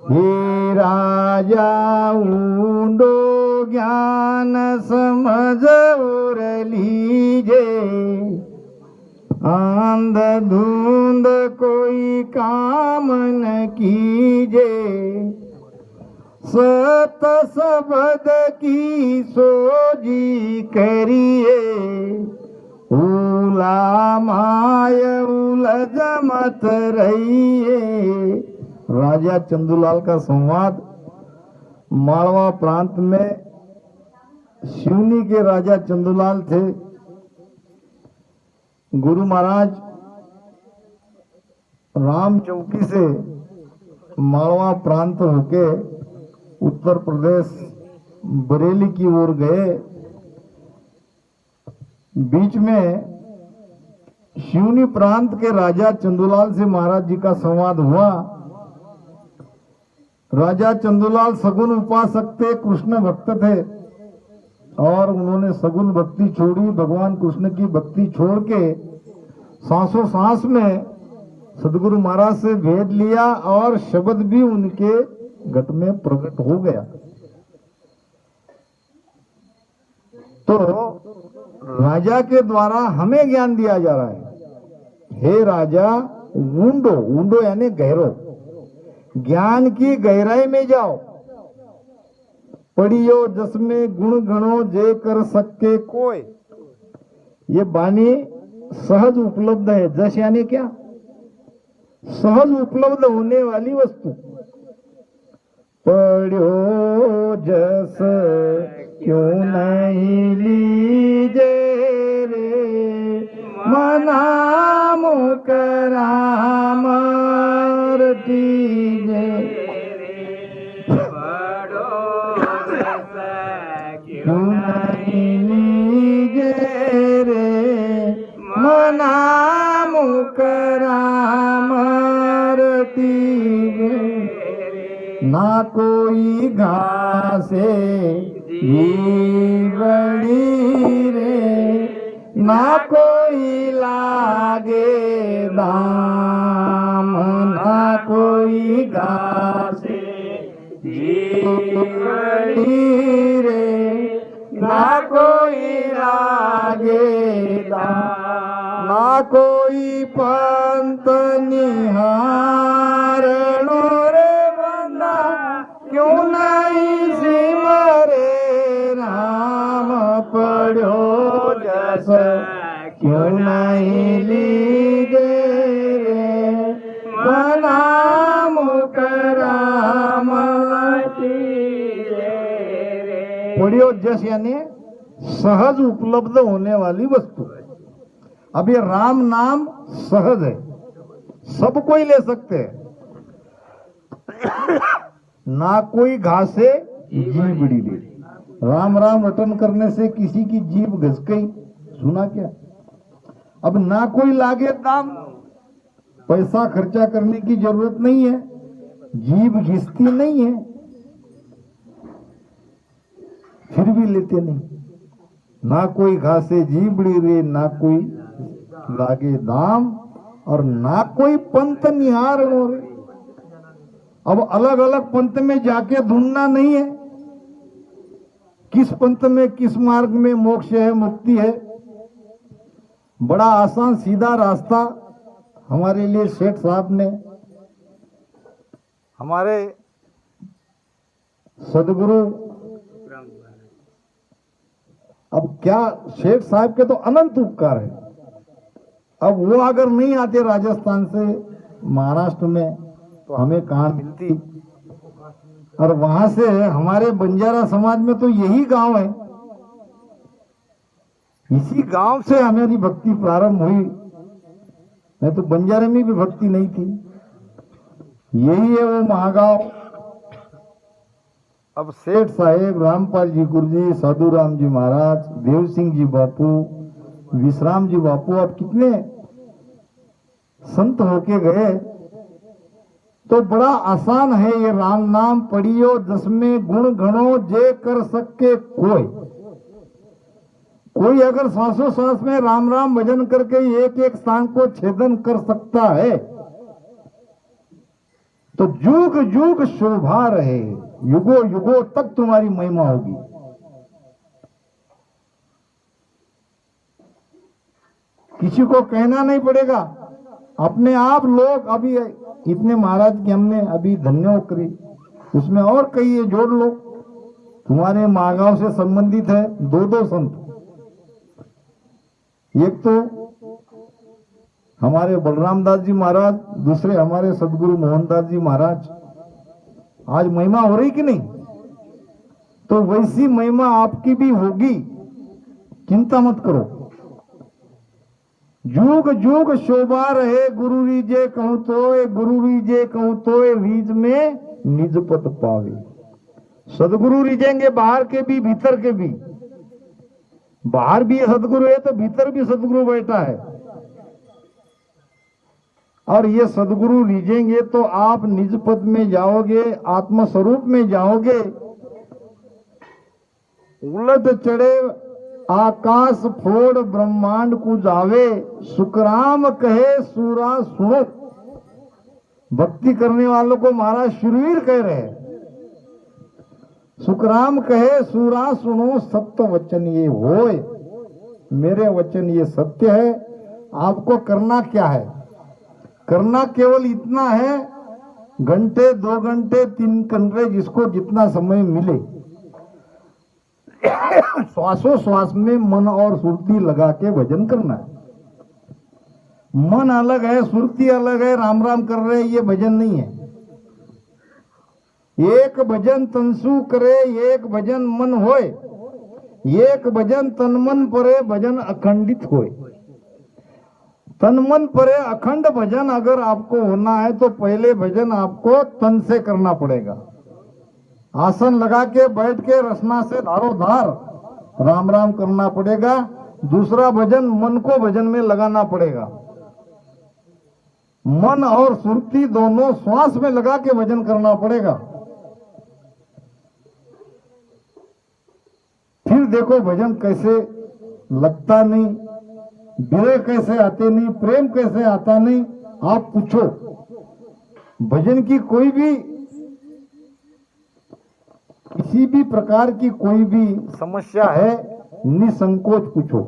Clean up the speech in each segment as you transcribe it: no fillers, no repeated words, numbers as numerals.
हे राजा ऊंडो ज्ञान समझ और लीजे, आंध धुंध कोई काम न कीजे, सत सबद की सोजी करिए, उला माय उलझ मत रहिए। राजा चंदूलाल का संवाद मालवा प्रांत में सिवनी के राजा चंदूलाल थे। गुरु महाराज राम चौकी से मालवा प्रांत होके उत्तर प्रदेश बरेली की ओर गए। बीच में सिवनी प्रांत के राजा चंदूलाल से महाराज जी का संवाद हुआ। राजा चंदूलाल सगुन उपासक थे, कृष्ण भक्त थे और उन्होंने सगुन भक्ति छोड़ी, भगवान कृष्ण की भक्ति छोड़ के सांसों सांस में सदगुरु महाराज से भेद लिया और शब्द भी उनके घट में प्रकट हो गया। तो राजा के द्वारा हमें ज्ञान दिया जा रहा है। हे राजा ऊंडो, ऊंडो यानी गहरो, ज्ञान की गहराई में जाओ। पढ़ियो जसमें गुण गणो जे कर सके कोई। ये बानी सहज उपलब्ध है। जस यानी क्या? सहज उपलब्ध होने वाली वस्तु। पढ़ो जस क्यों नहीं लीजे रे, मना मुकराम टीजे। क्यों नहीं लीजे रे, मना मुकराम टीजे। ना कोई घासे बड़ी रे, ना कोई लागे दाम, ना कोई घासे बड़ी रे, ना कोई लागे दाम, ना कोई पंत निहारणो रे बंदा, क्यों नहीं सिमरे राम। पढ़ो जस क्यों नहीं लीजे रे, मना मुकराम टीजे। पढ़ियो जस यानी सहज उपलब्ध होने वाली वस्तु। अब ये राम नाम सहज है, सब कोई ले सकते हैं। ना कोई घासे जीभ बड़ी ले। राम राम रटन करने से किसी की जीभ घस गई, सुना क्या? अब ना कोई लागे दाम, पैसा खर्चा करने की जरूरत नहीं है, जीभ घिसती नहीं है, फिर भी लेते नहीं। ना कोई घासे जीभ बड़ी रे, ना कोई लागे दाम, और ना कोई पंथ निहार हो रे। अब अलग अलग पंथ में जाके ढूंढना नहीं है किस पंथ में किस मार्ग में मोक्ष है, मुक्ति है। बड़ा आसान सीधा रास्ता हमारे लिए सेठ साहब ने, हमारे सदगुरु, अब क्या सेठ साहब के तो अनंत उपकार है। अब वो अगर नहीं आते राजस्थान से महाराष्ट्र में तो हमें कहाँ मिलती। और वहां से हमारे बंजारा समाज में तो यही गांव है, इसी गांव से हमारी भक्ति प्रारंभ हुई। नहीं तो बंजारे में भी भक्ति नहीं थी। यही है वो महागांव। अब सेठ साहेब, रामपाल जी गुरुजी, साधु राम जी महाराज, देव सिंह जी बापू, विश्राम जी बापू, अब कितने संत होके गए। तो बड़ा आसान है ये राम नाम पढ़ियो जिसमें गुण गणो जे कर सके कोई। कोई अगर सांसों सांस में राम राम भजन करके एक एक स्थान को छेदन कर सकता है तो जुग जुग शोभा रहे, युगो युगो तक तुम्हारी महिमा होगी। किसी को कहना नहीं पड़ेगा, अपने आप लोग। अभी इतने महाराज की हमने अभी धन्य करी, उसमें और कई जोड़ लो। तुम्हारे मागांव से संबंधित है दो संत। एक तो हमारे बलराम दास जी महाराज, दूसरे हमारे सदगुरु मोहनदास जी महाराज। आज महिमा हो रही कि नहीं? तो वैसी महिमा आपकी भी होगी, चिंता मत करो। जुग जुग शोभा रहे, गुरु रीजे कहूं तोय, गुरु रीजे कहूं तोय, रीज में निज पद पावे। सदगुरु रीजेंगे, बाहर के भी भीतर के भी। बाहर भी सदगुरु है तो भीतर भी सदगुरु बैठा है। और ये सदगुरु रीजेंगे तो आप निज पद में जाओगे, आत्म स्वरूप में जाओगे। उलट चढ़े आकाश फोड़ ब्रह्मांड को जावे, सुखराम कहे सूरा सुनो। भक्ति करने वालों को महाराज शूरवीर कह रहे हैं। सुखराम कहे सूरा सुनो, सत्य वचन ये होय। मेरे वचन ये सत्य है। आपको करना क्या है? करना केवल इतना है, घंटे 2 घंटे 3 घंटे जिसको जितना समय मिले, श्वासों श्वास में मन और सुरती लगा के भजन करना है। मन अलग है, सुरती अलग है, राम राम कर रहे, ये भजन नहीं है। एक भजन तनसु करे, एक भजन मन होए, एक भजन तन मन परे, भजन अखंडित होए। तन मन परे अखंड भजन अगर आपको होना है तो पहले भजन आपको तन से करना पड़ेगा। आसन लगा के बैठ के रसना से धारोधार राम राम करना पड़ेगा। दूसरा भजन मन को भजन में लगाना पड़ेगा। मन और सुरती दोनों श्वास में लगा के भजन करना पड़ेगा। फिर देखो भजन कैसे लगता नहीं, विरह कैसे आते नहीं, प्रेम कैसे आता नहीं। आप पूछो, भजन की कोई भी किसी भी प्रकार की कोई भी समस्या है, निसंकोच पूछो।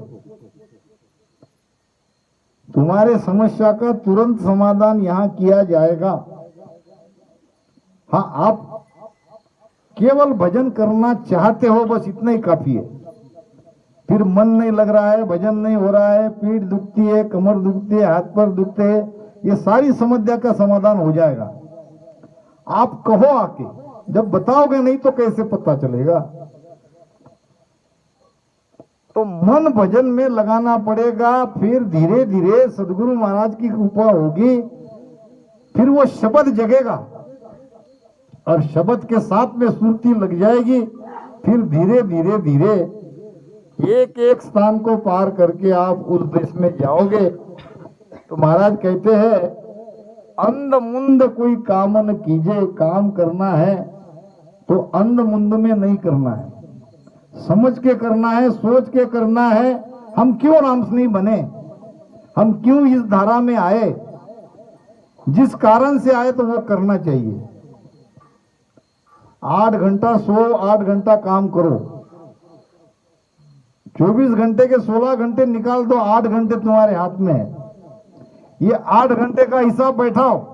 तुम्हारे समस्या का तुरंत समाधान यहां किया जाएगा। हाँ, आप केवल भजन करना चाहते हो, बस इतना ही काफी है। फिर मन नहीं लग रहा है, भजन नहीं हो रहा है, पीठ दुखती है, कमर दुखती है, हाथ पैर दुखते हैं, ये सारी समस्या का समाधान हो जाएगा। आप कहो आके, जब बताओगे नहीं तो कैसे पता चलेगा? तो मन भजन में लगाना पड़ेगा। फिर धीरे धीरे सदगुरु महाराज की कृपा होगी, फिर वो शब्द जगेगा और शब्द के साथ में सुरती लग जाएगी। फिर धीरे धीरे धीरे एक एक स्थान को पार करके आप उस देश में जाओगे। तो महाराज कहते हैं, अंध मुंद कोई काम न कीजे। काम करना है तो अंध मुंद में नहीं करना है, समझ के करना है, सोच के करना है। हम क्यों रामस नहीं बने, हम क्यों इस धारा में आए, जिस कारण से आए तो वो करना चाहिए। 8 घंटा सो, 8 घंटा काम करो, 24 घंटे के 16 घंटे निकाल दो, 8 घंटे तुम्हारे हाथ में है। ये 8 घंटे का हिसाब बैठाओ,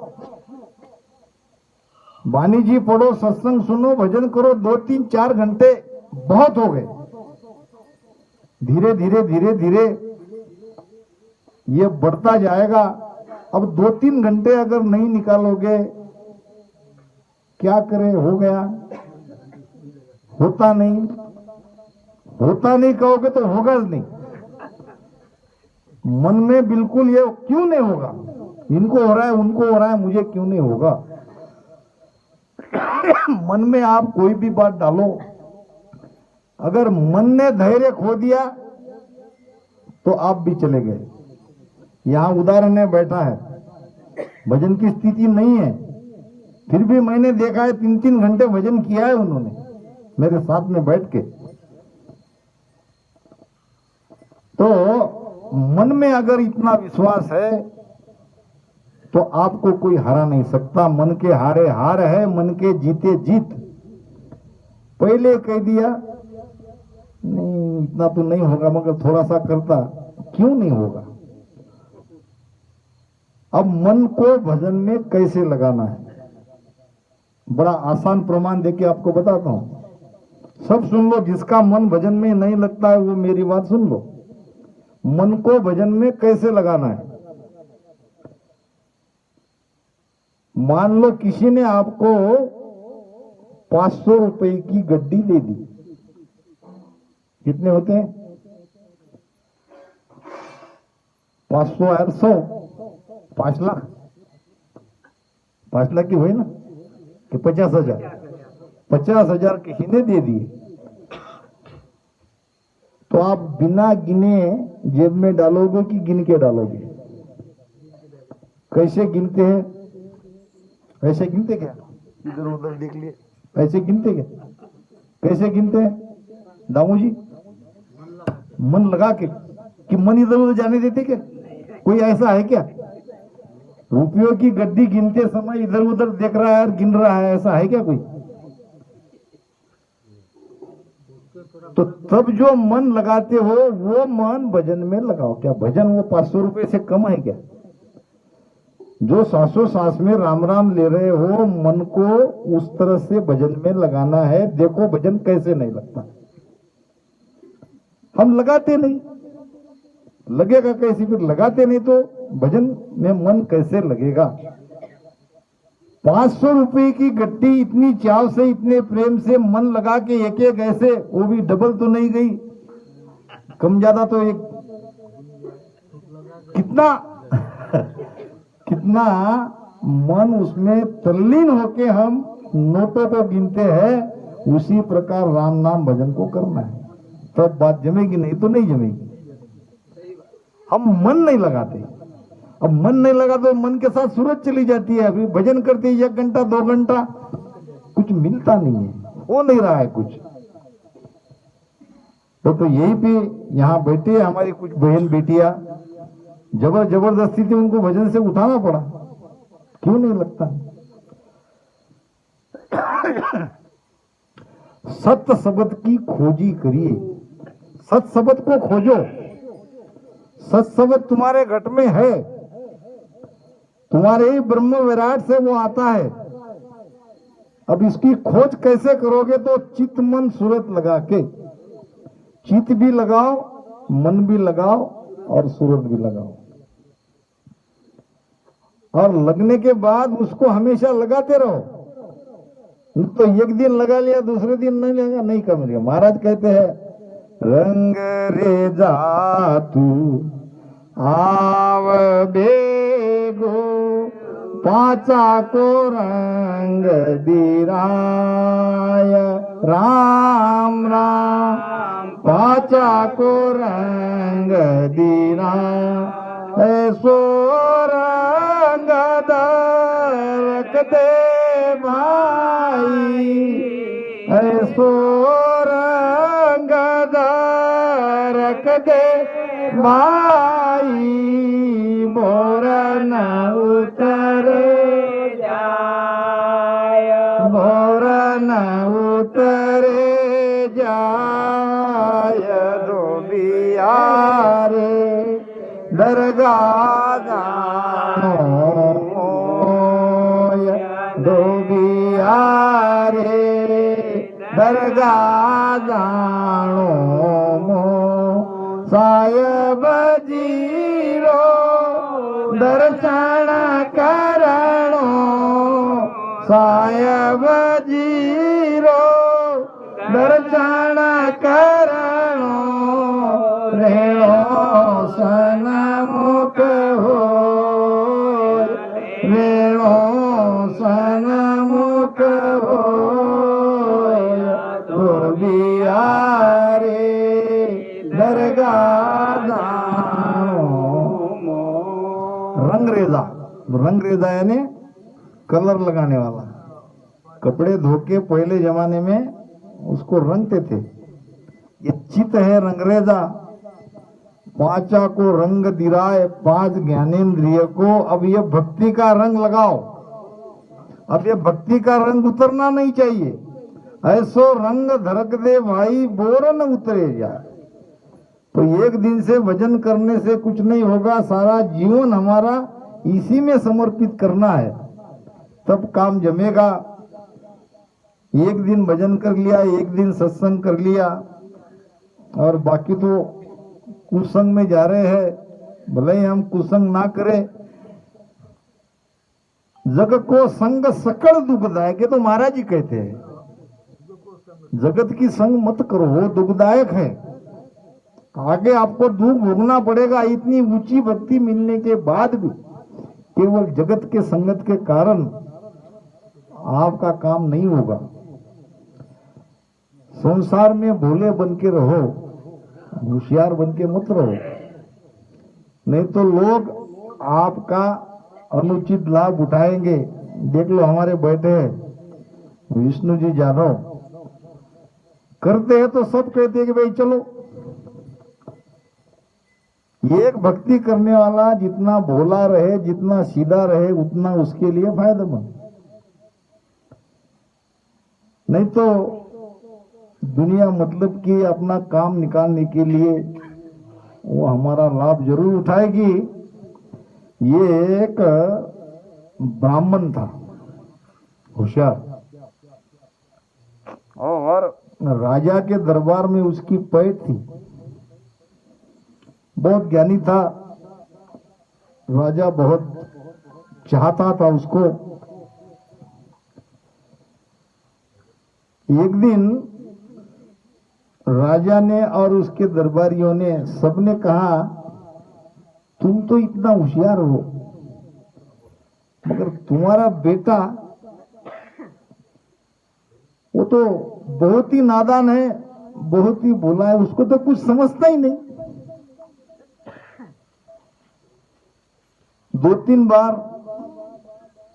वाणी जी पढ़ो, सत्संग सुनो, भजन करो। 2, 3, 4 घंटे बहुत हो गए। धीरे धीरे धीरे धीरे ये बढ़ता जाएगा। अब 2-3 घंटे अगर नहीं निकालोगे, क्या करे, हो गया, होता नहीं, होता नहीं कहोगे तो होगा नहीं। मन में बिल्कुल ये क्यों नहीं होगा, इनको हो रहा है, उनको हो रहा है, मुझे क्यों नहीं होगा। मन में आप कोई भी बात डालो, अगर मन ने धैर्य खो दिया तो आप भी चले गए। यहां उदाहरण है, बैठा है, भजन की स्थिति नहीं है, फिर भी मैंने देखा है 3-3 घंटे भजन किया है उन्होंने मेरे साथ में बैठ के। तो मन में अगर इतना विश्वास है तो आपको कोई हरा नहीं सकता। मन के हारे हार है, मन के जीते जीत। पहले कह दिया नहीं इतना तो नहीं होगा, मगर थोड़ा सा करता, क्यों नहीं होगा। अब मन को भजन में कैसे लगाना है, बड़ा आसान प्रमाण देके आपको बताता हूं। सब सुन लो, जिसका मन भजन में नहीं लगता है वो मेरी बात सुन लो। मन को भजन में कैसे लगाना है। मान लो किसी ने आपको 500 रुपए की गड्डी दे दी। कितने होते हैं? 500 और 100, 5 लाख। 5 लाख की हुई ना कि 50,000? 50,000 किसी ने दे दिए, तो आप बिना गिने जेब में डालोगे कि गिन के डालोगे? कैसे गिनते हैं? ऐसे गिनते क्या? इधर उधर देख लिए, ऐसे गिनते क्या? कैसे गिनते हैं दामू जी? मन लगा के, कि मन इधर उधर जाने देते क्या? कोई ऐसा है क्या? रुपयों की गड्डी गिनते समय इधर उधर देख रहा है और गिन रहा है, ऐसा है क्या कोई? तो तब जो मन लगाते हो वो मन भजन में लगाओ। क्या भजन वो 500 रुपए से कम है क्या? जो सांसों सांस में राम राम ले रहे हो, मन को उस तरह से भजन में लगाना है। देखो भजन कैसे नहीं लगता। हम लगाते नहीं, लगेगा कैसे? फिर लगाते नहीं तो भजन में मन कैसे लगेगा? 500 रुपए की गड्डी इतनी चाव से, इतने प्रेम से मन लगा के एक एक ऐसे, वो भी डबल तो नहीं गई, कम ज्यादा तो एक कितना कितना मन उसमें तल्लीन होके हम नोटों को गिनते हैं। उसी प्रकार राम नाम भजन को करना है, तब बात जमेगी, नहीं तो नहीं जमेगी। हम मन नहीं लगाते। अब मन नहीं लगा तो मन के साथ सूरज चली जाती है। अभी भजन करते 1 घंटा 2 घंटा कुछ मिलता नहीं है, हो नहीं रहा है कुछ। तो यही पे यहाँ बैठे हमारी कुछ बहन बेटियां, जबरदस्ती थी उनको भजन से उठाना पड़ा। क्यों नहीं लगता? सत्य शब्द की खोजी करिए, सत्य शब्द को खोजो। सत्य शब्द तुम्हारे घट में है, तुम्हारे ही ब्रह्म विराट से वो आता है। अब इसकी खोज कैसे करोगे? तो चित्त मन सूरत लगा के, चित्त भी लगाओ, मन भी लगाओ और सूरत भी लगाओ। और लगने के बाद उसको हमेशा लगाते रहो। तो एक दिन लगा लिया, दूसरे दिन नहीं लगा, नहीं कम लिया। महाराज कहते हैं रंग रे जा तू आव बेगो, पाचा को रंग दिराय राम राम, पाचा को रंग दिराय। ऐसो रंग दरक दे भाई, ऐसो रंग दरक दे भाई, मोर न उतरे जाय, मोर न उतरे जाय। धोबिया रे दरगाह जानो, धोबिया रे दरगाह जानो, साहेब जीरो दर्शन करणो, साहेब जीरो दर्शन करणो। रेणो सनमुख हो, रेणो सनमुख हो, धोबिया रे दरगाह जानो। रंगरेजा, रंगरेजा यानी कलर लगाने वाला। कपड़े धोके पहले जमाने में उसको रंगते थे। ये चित है रंगरेजा। पांचा को रंग दिराए पांच ज्ञानेन्द्रिय को, अब ये भक्ति का रंग लगाओ। अब ये भक्ति का रंग उतरना नहीं चाहिए। ऐसो रंग धरक दे भाई बोर न उतरे जाए। तो एक दिन से भजन करने से कुछ नहीं होगा, सारा जीवन हमारा इसी में समर्पित करना है, तब काम जमेगा। एक दिन भजन कर लिया, एक दिन सत्संग कर लिया, और बाकी तो कुसंग में जा रहे हैं। भले ही हम कुसंग ना करें। जग को संग सकल दुखदायक, ये तो महाराज जी कहते हैं, जगत की संग मत करो, वो दुखदायक है। आगे आपको दुख भोगना पड़ेगा। इतनी ऊंची भक्ति मिलने के बाद भी केवल जगत के संगत के कारण आपका काम नहीं होगा। संसार में भोले बन के रहो, होशियार बन के मत रहो, नहीं तो लोग आपका अनुचित लाभ उठाएंगे। देख लो हमारे बैठे हैं विष्णु जी जादव, करते हैं तो सब कहते हैं कि भाई चलो। एक भक्ति करने वाला जितना भोला रहे, जितना सीधा रहे, उतना उसके लिए फायदेमंद। नहीं तो दुनिया मतलब कि अपना काम निकालने के लिए वो हमारा लाभ जरूर उठाएगी। ये एक ब्राह्मण था, होशियार, और राजा के दरबार में उसकी पैठ थी। बहुत ज्ञानी था, राजा बहुत चाहता था उसको। एक दिन राजा ने और उसके दरबारियों ने सबने कहा, तुम तो इतना होशियार हो, मगर तुम्हारा बेटा वो तो बहुत ही नादान है, बहुत ही भोला है, उसको तो कुछ समझता ही नहीं। दो तीन बार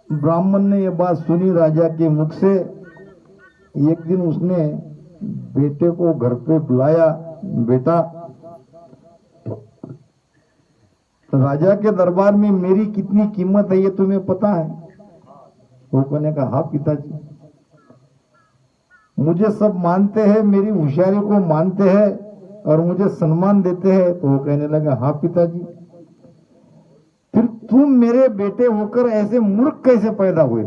ब्राह्मण ने यह बात सुनी राजा के मुख से। एक दिन उसने बेटे को घर पे बुलाया, बेटा राजा के दरबार में मेरी कितनी कीमत है ये तुम्हें पता है? वो कहने का हाँ पिताजी, मुझे सब मानते हैं, मेरी होशियारी को मानते हैं और मुझे सम्मान देते हैं। तो वो कहने लगा हाँ पिताजी, फिर तुम मेरे बेटे होकर ऐसे मूर्ख कैसे पैदा हुए?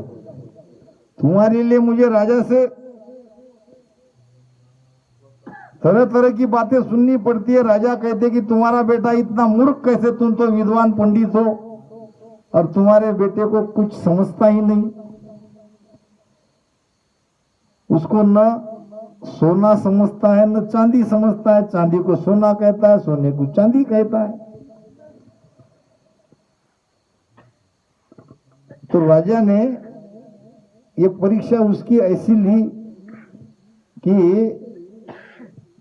तुम्हारे लिए मुझे राजा से तरह तरह की बातें सुननी पड़ती है। राजा कहते कि तुम्हारा बेटा इतना मूर्ख कैसे, तुम तो विद्वान पंडित हो और तुम्हारे बेटे को कुछ समझता ही नहीं। उसको न सोना समझता है न चांदी समझता है, चांदी को सोना कहता है, सोने को चांदी कहता है। तो राजा ने ये परीक्षा उसकी ऐसी ली कि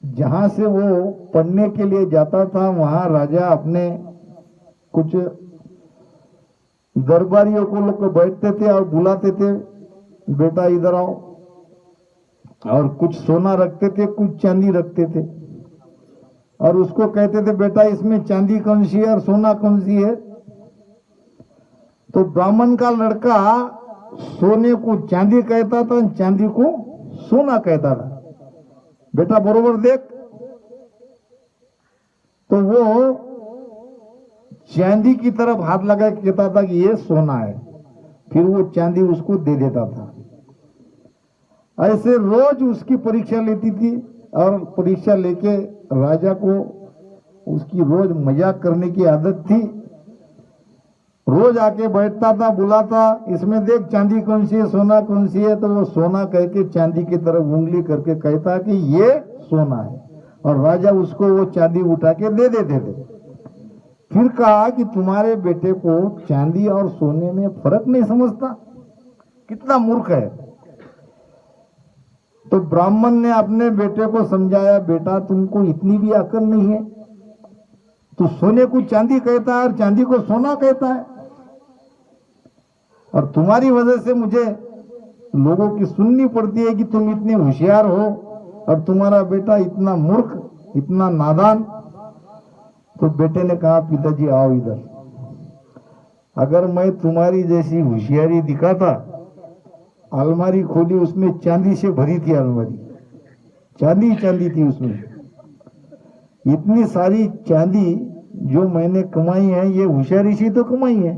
जहां से वो पढ़ने के लिए जाता था वहां राजा अपने कुछ दरबारियों को लोग बैठते थे और बुलाते थे, बेटा इधर आओ, और कुछ सोना रखते थे, कुछ चांदी रखते थे, और उसको कहते थे बेटा इसमें चांदी कौन सी है और सोना कौन सी है? तो ब्राह्मण का लड़का सोने को चांदी कहता था, चांदी को सोना कहता था। बेटा बरोबर देख। तो वो चांदी की तरफ हाथ लगा के कहता था कि ये सोना है, फिर वो चांदी उसको दे देता था। ऐसे रोज उसकी परीक्षा लेती थी और परीक्षा लेके राजा को उसकी रोज मजाक करने की आदत थी। रोज आके बैठता था, बुलाता, इसमें देख चांदी कौन सी है, सोना कौन सी है? तो वो सोना कह के चांदी की तरफ उंगली करके कहता कि ये सोना है, और राजा उसको वो चांदी उठा के दे देते थे। फिर कहा कि तुम्हारे बेटे को चांदी और सोने में फर्क नहीं समझता, कितना मूर्ख है। तो ब्राह्मण ने अपने बेटे को समझाया, बेटा तुमको इतनी भी अकल नहीं है, तू सोने को चांदी कहता है और चांदी को सोना कहता है, और तुम्हारी वजह से मुझे लोगों की सुननी पड़ती है कि तुम इतने होशियार हो और तुम्हारा बेटा इतना मूर्ख, इतना नादान। तो बेटे ने कहा पिताजी आओ इधर, अगर मैं तुम्हारी जैसी होशियारी दिखाता, अलमारी खोली, उसमें चांदी से भरी थी अलमारी, चांदी चांदी थी उसमें, इतनी सारी चांदी जो मैंने कमाई है ये होशियारी से तो कमाई है,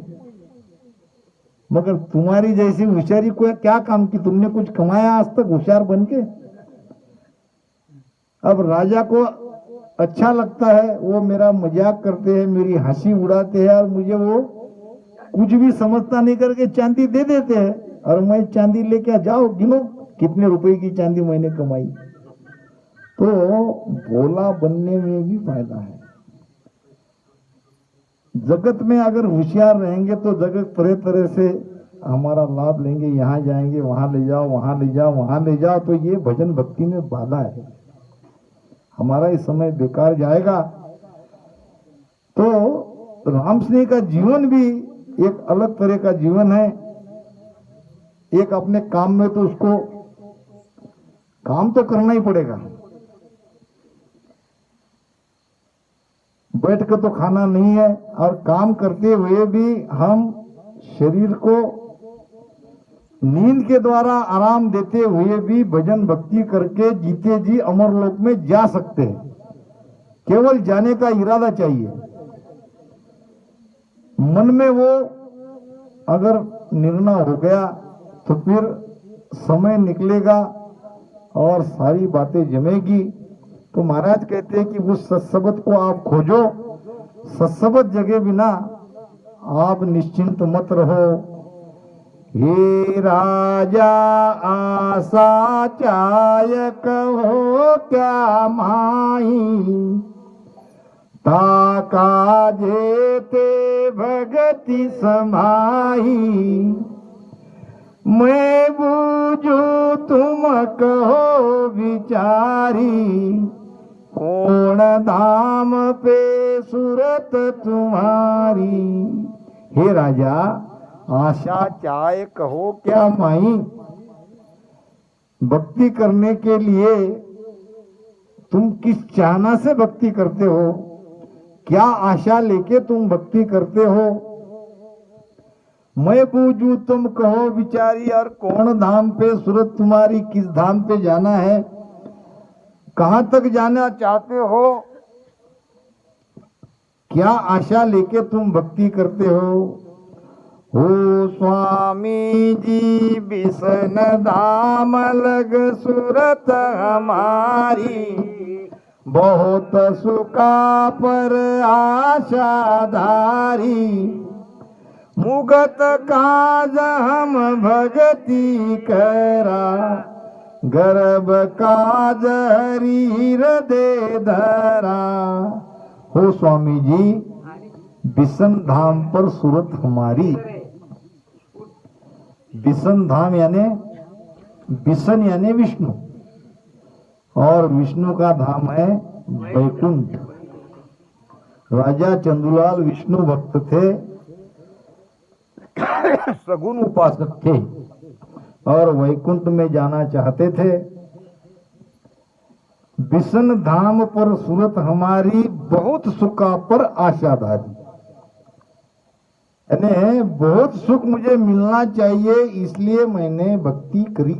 मगर तुम्हारी जैसी होशियारी को क्या काम की, तुमने कुछ कमाया आज तक होशियार बन के? अब राजा को अच्छा लगता है, वो मेरा मजाक करते हैं, मेरी हंसी उड़ाते हैं, और मुझे वो कुछ भी समझता नहीं करके चांदी दे देते हैं, और मैं चांदी लेके जाओ गिनो कितने रुपए की चांदी मैंने कमाई। तो भोला बनने में भी फायदा है। जगत में अगर होशियार रहेंगे तो जगत तरह तरह से हमारा लाभ लेंगे, यहाँ जाएंगे, वहां ले जाओ, वहां ले जाओ, वहां ले जाओ, तो ये भजन भक्ति में बाधा है, हमारा इस समय बेकार जाएगा। तो राम सिंह का जीवन भी एक अलग तरह का जीवन है। एक अपने काम में तो उसको काम तो करना ही पड़ेगा, बैठ कर तो खाना नहीं है, और काम करते हुए भी हम शरीर को नींद के द्वारा आराम देते हुए भी भजन भक्ति करके जीते जी अमर लोक में जा सकते हैं। केवल जाने का इरादा चाहिए, मन में वो अगर निर्णय हो गया तो फिर समय निकलेगा और सारी बातें जमेगी। तो महाराज कहते हैं कि उस सत्सबत को आप खोजो, सत्सबत जगह बिना आप निश्चिंत मत रहो। हे राजा आशा चाय कहो क्या माही, ताका जेते भगति समाही, मैं बूझू तुम कहो विचारी, कौन धाम पे सूरत तुम्हारी। हे राजा आशा चाहे कहो क्या माई, भक्ति करने के लिए तुम किस चाहना से भक्ति करते हो, क्या आशा लेके तुम भक्ति करते हो। मैं पूछू तुम कहो विचारी, और कौन धाम पे सूरत तुम्हारी, किस धाम पे जाना है, कहां तक जाना चाहते हो, क्या आशा लेके तुम भक्ति करते हो। स्वामी जी बिसन धाम लग सूरत हमारी, बहुत सुखा पर आशा धारी, मुगत काज हम भगति करा, गर्भ काज हरि हृदय धरा। हो स्वामी जी बिसन धाम पर सूरत हमारी, बिसन धाम यानी बिसन यानी विष्णु, और विष्णु का धाम है वैकुंठ। राजा चंदूलाल विष्णु भक्त थे, सगुण उपासक थे, और वैकुंठ में जाना चाहते थे। बिसन धाम पर सूरत हमारी, बहुत सुखा पर आशाधारी, यानी बहुत सुख मुझे मिलना चाहिए, इसलिए मैंने भक्ति करी।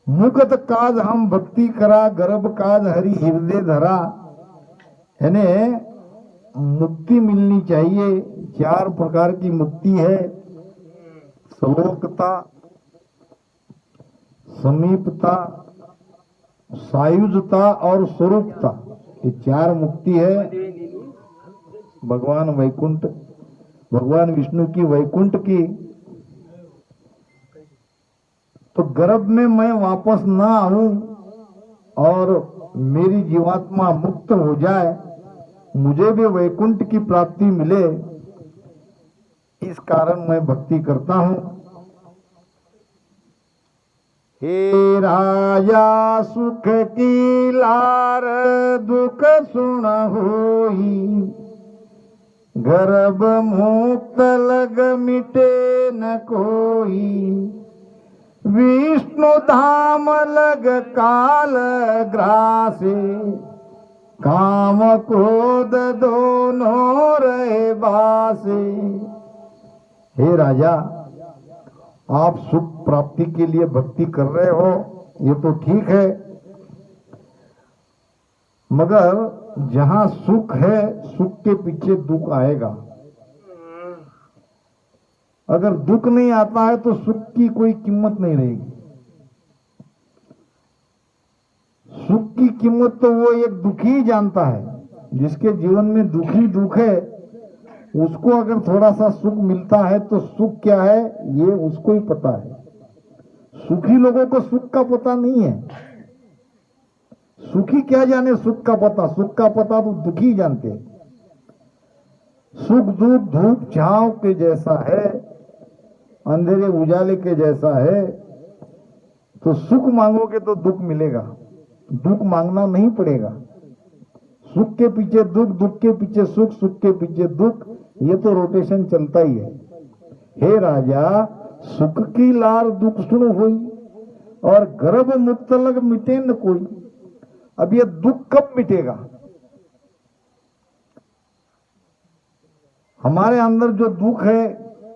मुकत काज हम भक्ति करा, गर्भ काज हरि हृदय धरा, यानी मुक्ति मिलनी चाहिए। 4 प्रकार की मुक्ति है, श्लोकता, समीपता, सायुजता और स्वरूपता, ये 4 मुक्ति है। भगवान वैकुंठ, भगवान विष्णु की वैकुंठ की, तो गर्भ में मैं वापस ना आऊं और मेरी जीवात्मा मुक्त हो जाए, मुझे भी वैकुंठ की प्राप्ति मिले, इस कारण मैं भक्ति करता हूं। हे राजा सुख की लार दुख सुन होई, गर्भ मुक्त लग मिटे न कोई, विष्णु धाम लग काल ग्रासे, काम क्रोध दोनों रहे बासे। हे राजा, आप सुख प्राप्ति के लिए भक्ति कर रहे हो, ये तो ठीक है, मगर जहां सुख है, सुख के पीछे दुख आएगा। अगर दुख नहीं आता है तो सुख की कोई कीमत नहीं रहेगी। सुख की कीमत तो वो एक दुखी ही जानता है। जिसके जीवन में दुखी दुख है, उसको अगर थोड़ा सा सुख मिलता है तो सुख क्या है ये उसको ही पता है। सुखी लोगों को सुख का पता नहीं है। सुखी क्या जाने सुख का पता, सुख का पता तो दुखी जानते हैं। सुख दुख धूप छांव के जैसा है, अंधेरे उजाले के जैसा है। तो सुख मांगोगे तो दुख मिलेगा, दुख मांगना नहीं पड़ेगा। सुख के पीछे दुख, दुख के पीछे सुख, सुख के पीछे दुख, ये तो रोटेशन चलता ही है। हे राजा, सुख की लार दुख सुन होई, और गर्भ मुक्त लग मिटे न कोई। अब ये दुख कब मिटेगा? हमारे अंदर जो दुख है,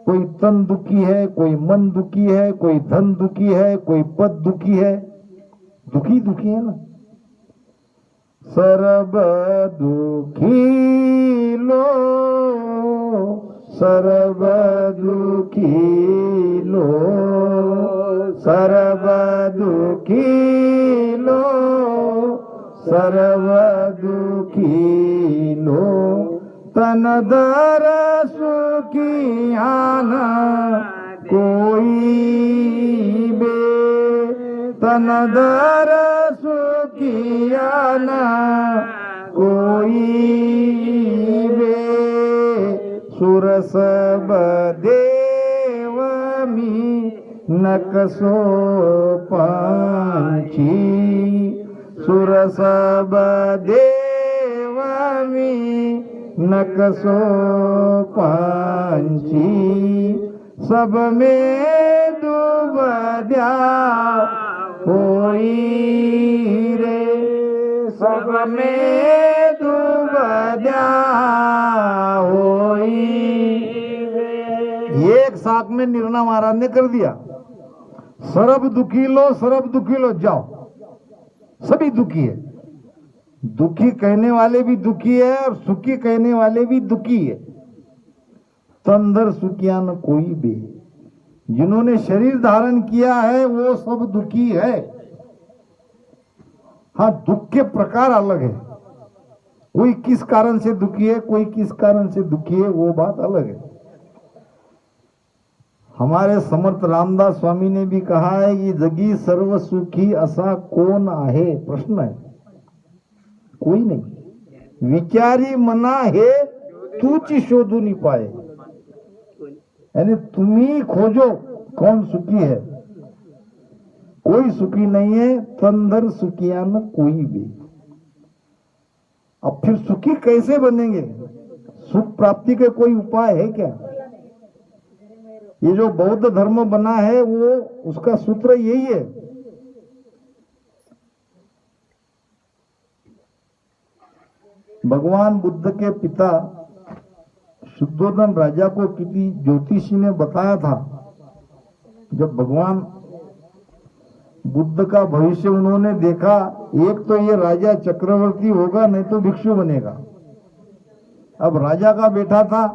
कोई तन दुखी है, कोई मन दुखी है, कोई धन दुखी है, कोई पद दुखी है, दुखी दुखी है ना। सर्व दुखी लो, सर्व दुखी लो, सर्व दुखी लो, सर्व दुखी लो। तन दर सुखियान कोई बे, तन दर सुखियान कोई बे। सुरस देव मी नकसो पंछी, सुरस देव मी नकसो पंछी। सब में दुबद्या होई रे, सब में दुबद्या होई रे। एक साथ में निर्णय महाराज ने कर दिया, सर्व दुखी लो, सर्व दुखी लो, जाओ। सभी दुखी है। दुखी कहने वाले भी दुखी है और सुखी कहने वाले भी दुखी है। तंदर सुखिया न कोई भी। जिन्होंने शरीर धारण किया है वो सब दुखी है। हाँ, दुख के प्रकार अलग है। कोई किस कारण से दुखी है, कोई किस कारण से दुखी है, वो बात अलग है। हमारे समर्थ रामदास स्वामी ने भी कहा है कि जगी सर्व सुखी असा कौन आहे। प्रश्न है, कोई नहीं। विचारी मना है तूच शोधू पाए, यानी तुम ही खोजो कौन सुखी है। कोई सुखी नहीं है। तंदर सुखिया न कोई भी। अब फिर सुखी कैसे बनेंगे? सुख प्राप्ति के कोई उपाय है क्या? ये जो बौद्ध धर्म बना है वो उसका सूत्र यही है। भगवान बुद्ध के पिता शुद्धोधन राजा को किसी ज्योतिषी ने बताया था, जब भगवान बुद्ध का भविष्य उन्होंने देखा, एक तो ये राजा चक्रवर्ती होगा, नहीं तो भिक्षु बनेगा। अब राजा का बेटा था,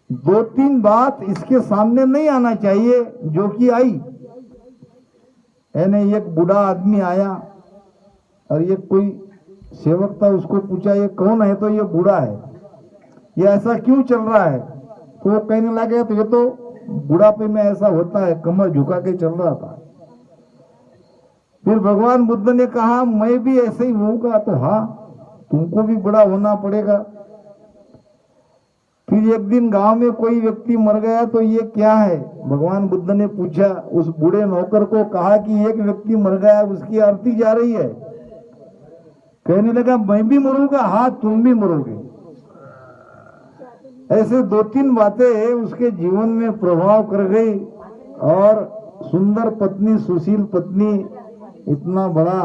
दो तीन बात इसके सामने नहीं आना चाहिए जो कि आई। यानी एक बूढ़ा आदमी आया और ये कोई सेवक था, उसको पूछा ये कौन है? तो ये बूढ़ा है। ये ऐसा क्यों चल रहा है? तो वो कहने लगे तो ये तो बुढ़ापे में ऐसा होता है, कमर झुका के चल रहा था। फिर भगवान बुद्ध ने कहा मैं भी ऐसे ही होऊंगा। तो हाँ, तुमको भी बड़ा होना पड़ेगा। फिर एक दिन गांव में कोई व्यक्ति मर गया, तो ये क्या है? भगवान बुद्ध ने पूछा, उस बूढ़े नौकर को कहा कि एक व्यक्ति मर गया, उसकी आरती जा रही है। कहने लगा मैं भी मरूंगा। हाँ, तुम भी मरोगे। ऐसे दो तीन बातें उसके जीवन में प्रभाव कर गई और सुंदर पत्नी, सुशील पत्नी, इतना बड़ा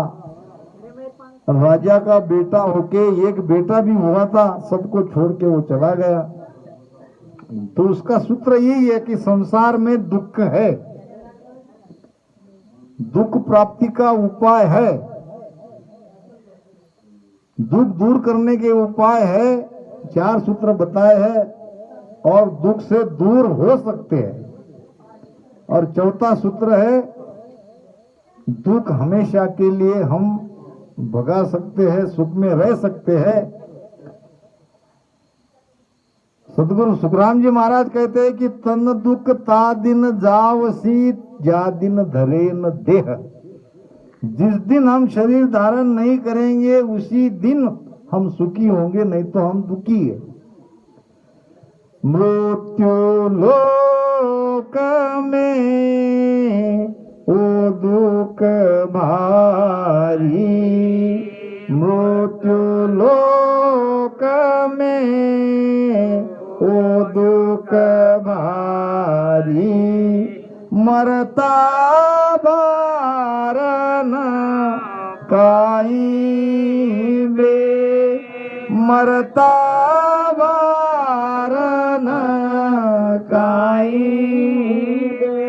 राजा का बेटा होके, एक बेटा भी हुआ था, सबको छोड़ के वो चला गया। तो उसका सूत्र यही है कि संसार में दुख है, दुख प्राप्ति का उपाय है, दुख दूर करने के उपाय है, 4 सूत्र बताए हैं, और दुख से दूर हो सकते हैं। और चौथा सूत्र है, दुख हमेशा के लिए हम भगा सकते हैं, सुख में रह सकते हैं। सदगुरु सुखराम जी महाराज कहते हैं कि तन दुख ता दिन जावसी जा दिन धरे न देह। जिस दिन हम शरीर धारण नहीं करेंगे उसी दिन हम सुखी होंगे, नहीं तो हम दुखी है। मृत्यु लोक में ओ दुख भारी, मृत्यु लोक में ओ दुख भारी, मरता बारन काई बे, मरता बारन काई बे,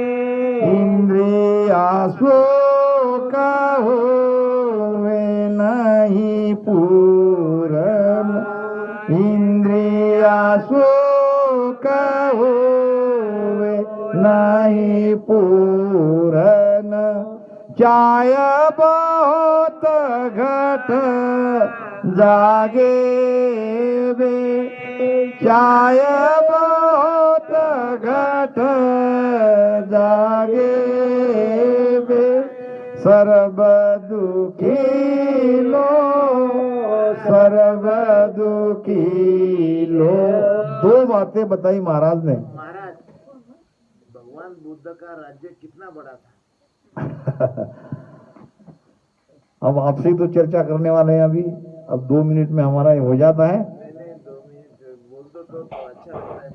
इंद्रिया शोक होवे नहीं पूरन, इंद्रिया शोक होवे नहीं पूरन, चाय बहुत घट जागे बे, चाय बहुत घट जागे बे, सर्व दुखी लो, सर्व दुखी लो। 2 बातें बताई महाराज ने। महाराज, भगवान बुद्ध का राज्य कितना बड़ा था? अब आपसे ही तो चर्चा करने वाले हैं अभी। अब 2 मिनट में हमारा ये हो जाता है। मैंने 2 मिनट बोल दो तो अच्छा लगता है।